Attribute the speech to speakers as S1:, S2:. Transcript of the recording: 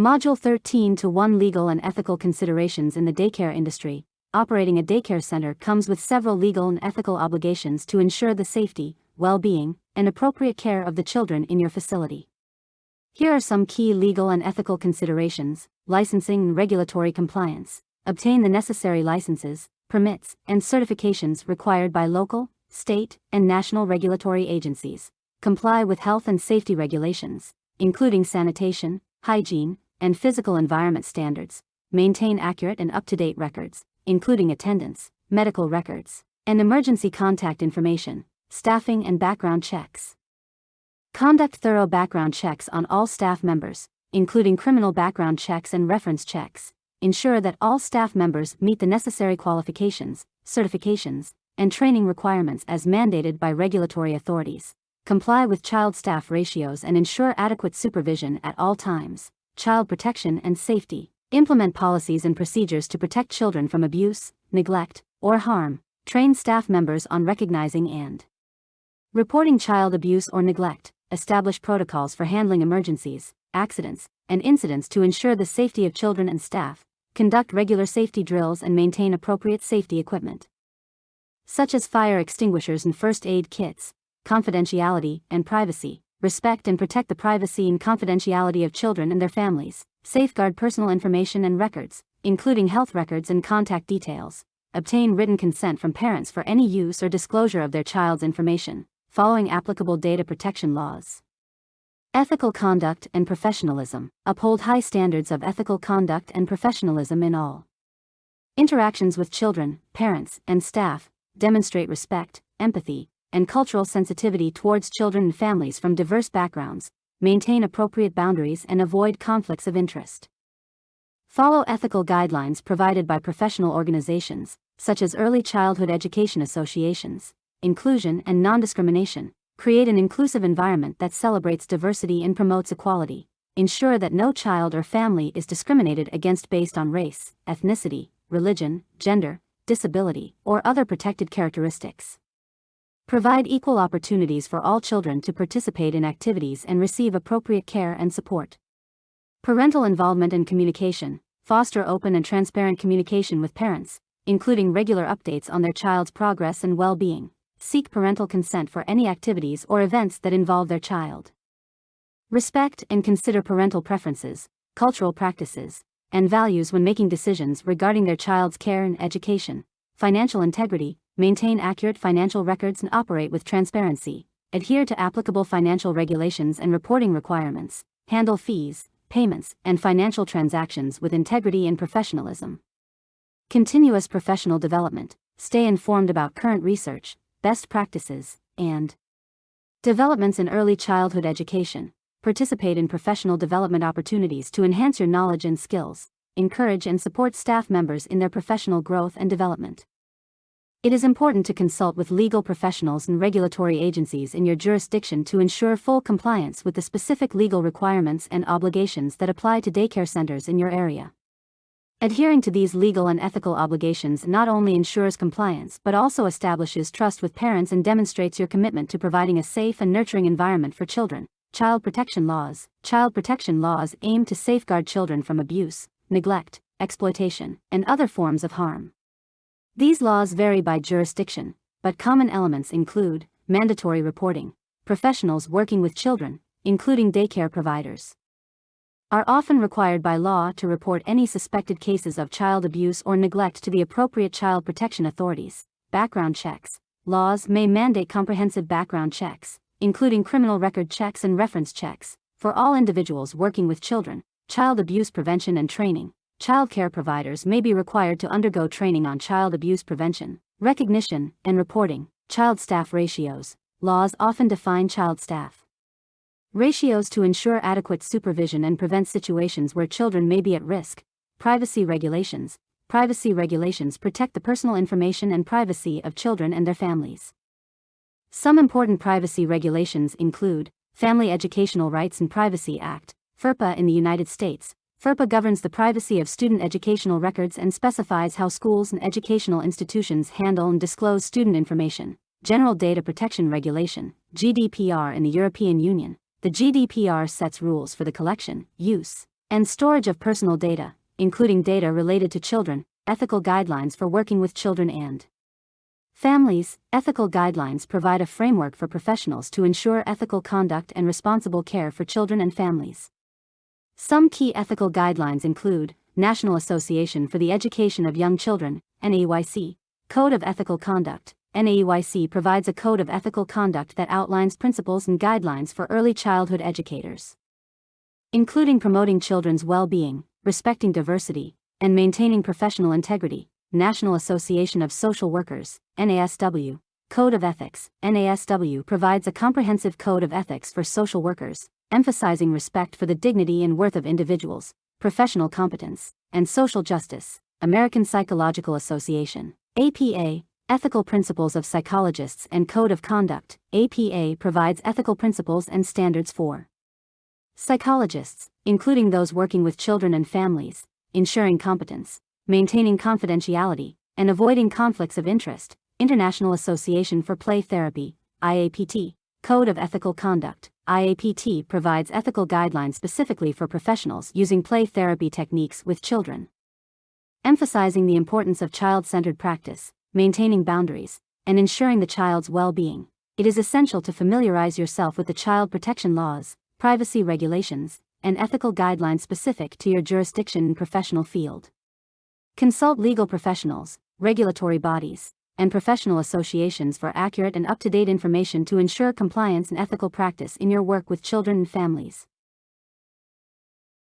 S1: Module 13 to 1 Legal and Ethical Considerations in the Daycare Industry. Operating a daycare center comes with several legal and ethical obligations to ensure the safety, well-being, and appropriate care of the children in your facility. Here are some key legal and ethical considerations: licensing and regulatory compliance. Obtain the necessary licenses, permits, and certifications required by local, state, and national regulatory agencies. Comply with health and safety regulations, including sanitation, hygiene, and physical environment standards. Maintain accurate and up-to-date records, including attendance, medical records, and emergency contact information. Staffing and background checks. Conduct thorough background checks on all staff members, including criminal background checks and reference checks. Ensure that all staff members meet the necessary qualifications, certifications, and training requirements as mandated by regulatory authorities. Comply with child-staff ratios and ensure adequate supervision at all times. Child protection and safety. Implement policies and procedures to protect children from abuse, neglect, or harm. Train staff members on recognizing and reporting child abuse or neglect. Establish protocols for handling emergencies, accidents, and incidents to ensure the safety of children and staff. Conduct regular safety drills and maintain appropriate safety equipment, such as fire extinguishers and first aid kits. Confidentiality and privacy. Respect and protect the privacy and confidentiality of children and their families. Safeguard personal information and records, including health records and contact details. Obtain written consent from parents for any use or disclosure of their child's information, following applicable data protection laws. Ethical conduct and professionalism. Uphold high standards of ethical conduct and professionalism in all interactions with children, parents, and staff. Demonstrate respect, empathy, and cultural sensitivity towards children and families from diverse backgrounds. Maintain appropriate boundaries and avoid conflicts of interest. Follow ethical guidelines provided by professional organizations, such as early childhood education associations. Inclusion and non-discrimination. Create an inclusive environment that celebrates diversity and promotes equality. Ensure that no child or family is discriminated against based on race, ethnicity, religion, gender, disability, or other protected characteristics. Provide equal opportunities for all children to participate in activities and receive appropriate care and support. Parental involvement and communication. Foster open and transparent communication with parents, including regular updates on their child's progress and well-being. Seek parental consent for any activities or events that involve their child. Respect and consider parental preferences, cultural practices, and values when making decisions regarding their child's care and education. Financial integrity. Maintain accurate financial records and operate with transparency. Adhere to applicable financial regulations and reporting requirements. Handle fees, payments, and financial transactions with integrity and professionalism. Continuous professional development. Stay informed about current research, best practices, and developments in early childhood education. Participate in professional development opportunities to enhance your knowledge and skills. Encourage and support staff members in their professional growth and development. It is important to consult with legal professionals and regulatory agencies in your jurisdiction to ensure full compliance with the specific legal requirements and obligations that apply to daycare centers in your area. Adhering to these legal and ethical obligations not only ensures compliance but also establishes trust with parents and demonstrates your commitment to providing a safe and nurturing environment for children. Child protection laws. Child protection laws aim to safeguard children from abuse, neglect, exploitation, and other forms of harm. These laws vary by jurisdiction, but common elements include mandatory reporting. Professionals working with children, including daycare providers, are often required by law to report any suspected cases of child abuse or neglect to the appropriate child protection authorities. Background checks. Laws may mandate comprehensive background checks, including criminal record checks and reference checks, for all individuals working with children. Child abuse prevention and training. Child care providers may be required to undergo training on child abuse prevention, recognition, and reporting. Child staff ratios. Laws often define child staff ratios to ensure adequate supervision and prevent situations where children may be at risk. Privacy regulations. Privacy regulations protect the personal information and privacy of children and their families. Some important privacy regulations include Family Educational Rights and Privacy Act, FERPA in the United States. FERPA governs the privacy of student educational records and specifies how schools and educational institutions handle and disclose student information. General Data Protection Regulation, GDPR in the European Union. The GDPR sets rules for the collection, use, and storage of personal data, including data related to children, ethical guidelines for working with children and families. Ethical guidelines provide a framework for professionals to ensure ethical conduct and responsible care for children and families. Some key ethical guidelines include National Association for the Education of Young Children, NAEYC, Code of Ethical Conduct. NAEYC provides a code of ethical conduct that outlines principles and guidelines for early childhood educators, including promoting children's well-being, respecting diversity, and maintaining professional integrity. National Association of Social Workers, NASW, Code of Ethics. NASW provides a comprehensive code of ethics for social workers, emphasizing respect for the dignity and worth of individuals, professional competence, and social justice. American Psychological Association, APA, Ethical Principles of Psychologists and Code of Conduct. APA provides ethical principles and standards for psychologists, including those working with children and families, ensuring competence, maintaining confidentiality, and avoiding conflicts of interest. International Association for Play Therapy, IAPT, Code of Ethical Conduct. IAPT provides ethical guidelines specifically for professionals using play therapy techniques with children, emphasizing the importance of child-centered practice, maintaining boundaries, and ensuring the child's well-being. It is essential to familiarize yourself with the child protection laws, privacy regulations, and ethical guidelines specific to your jurisdiction and professional field. Consult legal professionals, regulatory bodies, and professional associations for accurate and up-to-date information to ensure compliance and ethical practice in your work with children and families.